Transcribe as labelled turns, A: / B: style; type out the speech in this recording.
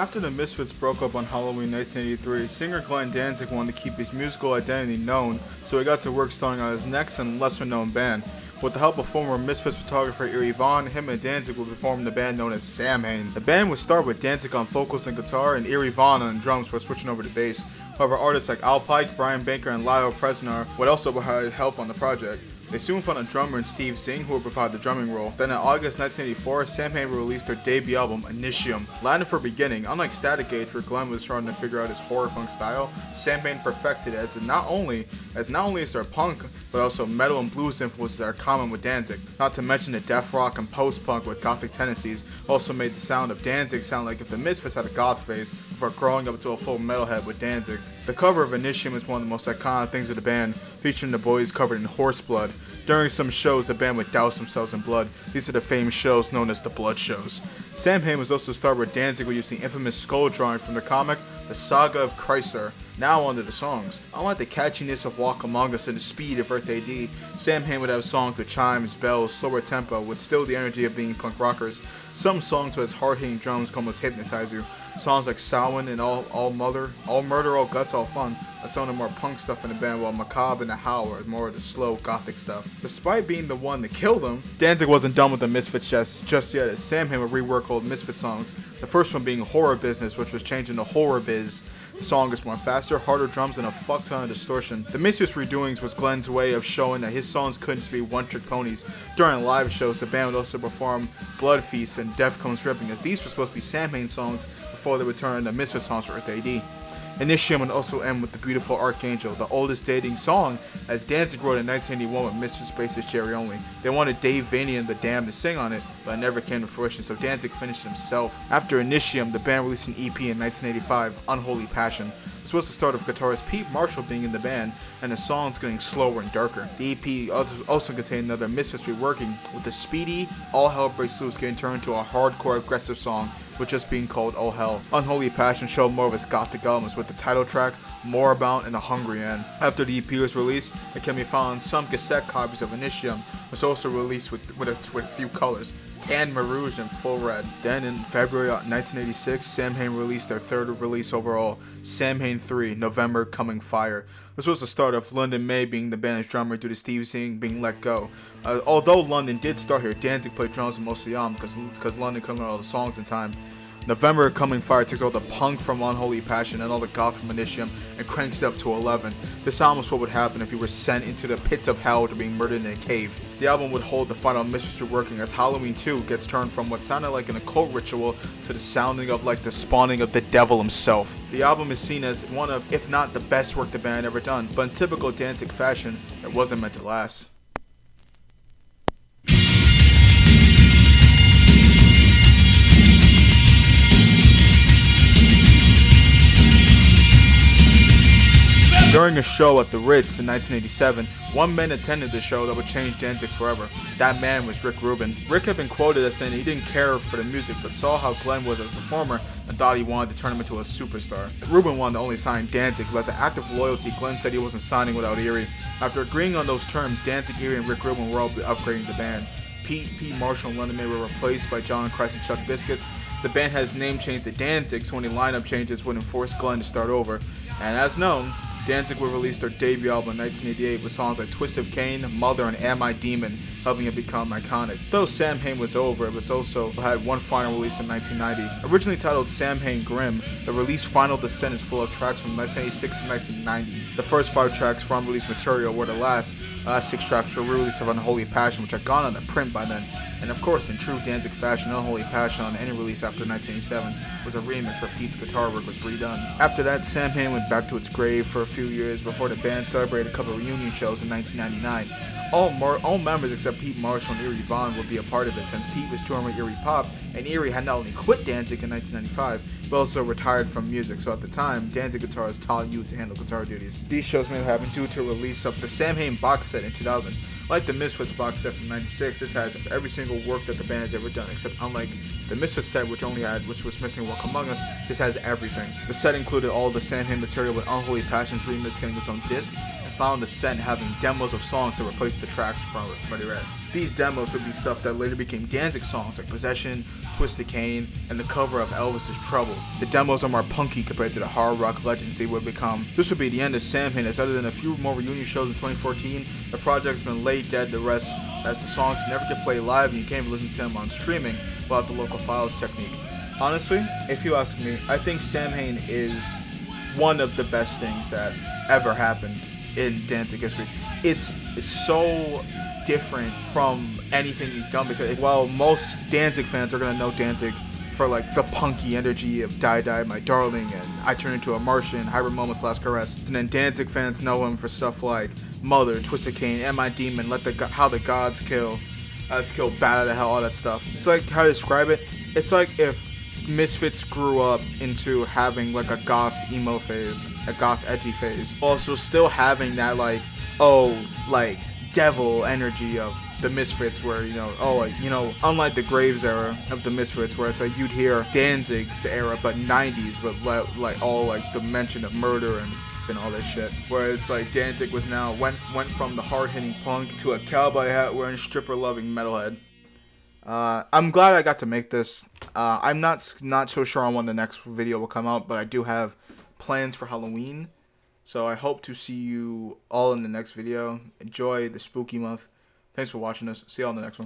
A: After the Misfits broke up on Halloween 1983, singer Glenn Danzig wanted to keep his musical identity known, so he got to work starting on his next and lesser-known band. With the help of former Misfits photographer Erie Vaughn, him and Danzig would be forming the band known as Samhain. The band would start with Danzig on vocals and guitar, and Erie Vaughn on drums before switching over to bass. However, artists like Al Pike, Brian Banker, and Lyle Presnar would also provide help on the project. They soon found a drummer in Steve Zing who would provide the drumming role. Then in August 1984, Samhain would release their debut album, Initium. Latin for beginning, unlike Static Age where Glenn was trying to figure out his horror punk style, Samhain perfected it as not only is their punk, but also metal and blues influences that are common with Danzig. Not to mention the death rock and post-punk with gothic tendencies also made the sound of Danzig sound like if the Misfits had a goth phase before growing up to a full metalhead with Danzig. The cover of Initium is one of the most iconic things of the band, featuring the boys covered in horse blood. During some shows, the band would douse themselves in blood. These are the famed shows known as the Blood Shows. Samhain was also started with Danzig would use the infamous skull drawing from the comic The Saga of Chrysler. Now onto the songs. Unlike the catchiness of Walk Among Us and the speed of Earth AD, Samhain would have songs with chimes, bells, slower tempo, with still the energy of being punk rockers. Some songs with hard-hitting drums can almost hypnotize you. Songs like Samhain and All Murder, All Guts, All Fun are some of the more punk stuff in the band, while Macabre and The Howl are more of the slow gothic stuff. Despite being the one to kill them, Danzig wasn't done with the Misfits just yet, as Samhain would rework old Misfits songs. The first one being Horror Business, which was changing to Horror Biz. The song is more faster, harder drums, and a fuck ton of distortion. The Misfits redoings was Glenn's way of showing that his songs couldn't just be one-trick ponies. During live shows, the band would also perform Blood Feast and Deftones Ripping, as these were supposed to be Samhain songs before they would turn to Misfits songs for Earth AD. Initium would also end with The Beautiful Archangel, the oldest dating song, as Danzig wrote in 1981 with Misfits bassist Jerry Only. They wanted Dave Vaney and The Damned to sing on it, but it never came to fruition, so Danzig finished it himself. After Initium, the band released an EP in 1985, Unholy Passion. This was the start of guitarist Pete Marshall being in the band, and the songs getting slower and darker. The EP also contained another Misfits reworking, with the speedy All Hell Breaks Loose getting turned into a hardcore aggressive song, with just being called All Hell. Unholy Passion showed more of its gothic elements, with the title track, Morebound, and A Hungry End. After the EP was released, it can be found on some cassette copies of Initium. It was also released with a few colors, tan, maroon, and full red. Then in February 1986, Samhain released their third release overall, Samhain 3, November Coming Fire. This was the start of London May being the band's drummer due to Steve Zing being let go. Although London did start here, Danzig played drums in most of the album because London couldn't learn all the songs in time. November Coming Fire takes all the punk from Unholy Passion and all the goth from Initium and cranks it up to 11. This album is what would happen if you were sent into the pits of hell to being murdered in a cave. The album would hold the final Misfits reworking as Halloween 2 gets turned from what sounded like an occult ritual to the sounding of like the spawning of the devil himself. The album is seen as one of, if not the best work the band had ever done, but in typical Danzig fashion, it wasn't meant to last. During a show at the Ritz in 1987, one man attended the show that would change Danzig forever. That man was Rick Rubin. Rick had been quoted as saying he didn't care for the music, but saw how Glenn was as a performer and thought he wanted to turn him into a superstar. Rubin wanted to only sign Danzig, but as an act of loyalty, Glenn said he wasn't signing without Erie. After agreeing on those terms, Danzig, Erie, and Rick Rubin were all upgrading the band. Pete Marshall, and London May were replaced by John Christ and Chuck Biscuits. The band has name changed to Danzig, so any lineup changes would force Glenn to start over. And as known, Danzig would release their debut album in 1988 with songs like Twist of Cain, Mother, and Am I Demon, helping it become iconic. Though Samhain was over, it was also had one final release in 1990. Originally titled Samhain Grim, the release Final Descent is full of tracks from 1986 to 1990. The first 5 tracks from release material were the last 6 tracks were re-release of Unholy Passion, which had gone on to print by then. And of course, in true Danzig fashion, Unholy Passion on any release after 1987 was a remix where Pete's guitar work was redone. After that, Samhain went back to its grave for a few years before the band celebrated a couple of reunion shows in 1999. All members except Pete Marshall and Erie Vaughn would be a part of it, since Pete was touring with Erie Pop, and Erie had not only quit Danzig in 1995, but also retired from music, so at the time, Danzig guitarist Todd Youth to handle guitar duties. These shows may have happened due to a release of the Samhain box set in 2000. Like the Misfits box set from 96, this has every single work that the band has ever done, except unlike the Misfits set, which was missing Walk Among Us, this has everything. The set included all the Samhain material with Unholy Passion's remix getting its own disc, and found the set having demos of songs to replace the tracks from the rest. These demos would be stuff that later became Danzig songs like Possession, Twisted Cane, and the cover of Elvis's Trouble. The demos are more punky compared to the hard rock legends they would become. This would be the end of Samhain, as other than a few more reunion shows in 2014, the project's been laid dead to rest, as the songs never get played live and you can't even listen to them on streaming without the local files technique. Honestly, if you ask me, I think Samhain is one of the best things that ever happened in Danzig history. It's so different from anything he's done, because while most Danzig fans are gonna know Danzig for like the punky energy of Die Die My Darling and I Turn Into a Martian, Hybrid Moments, Last Caress, and then Danzig fans know him for stuff like Mother, Twisted Cane, Am I Demon, How the Gods Kill, Let's Kill, Bat Out of Hell, all that stuff. It's like, how to describe it? It's like if Misfits grew up into having like a goth emo phase, a goth edgy phase, also still having that like devil energy of the Misfits, where unlike the Graves era of the Misfits, where it's like you'd hear Danzig's era but 90s, but like all like the mention of murder and all that shit, where it's like Danzig was now went from the hard-hitting punk to a cowboy hat wearing stripper loving metalhead. I'm glad I got to make this. I'm not so sure on when the next video will come out, but I do have plans for Halloween. So I hope to see you all in the next video. Enjoy the spooky month. Thanks for watching this. See y'all in the next one.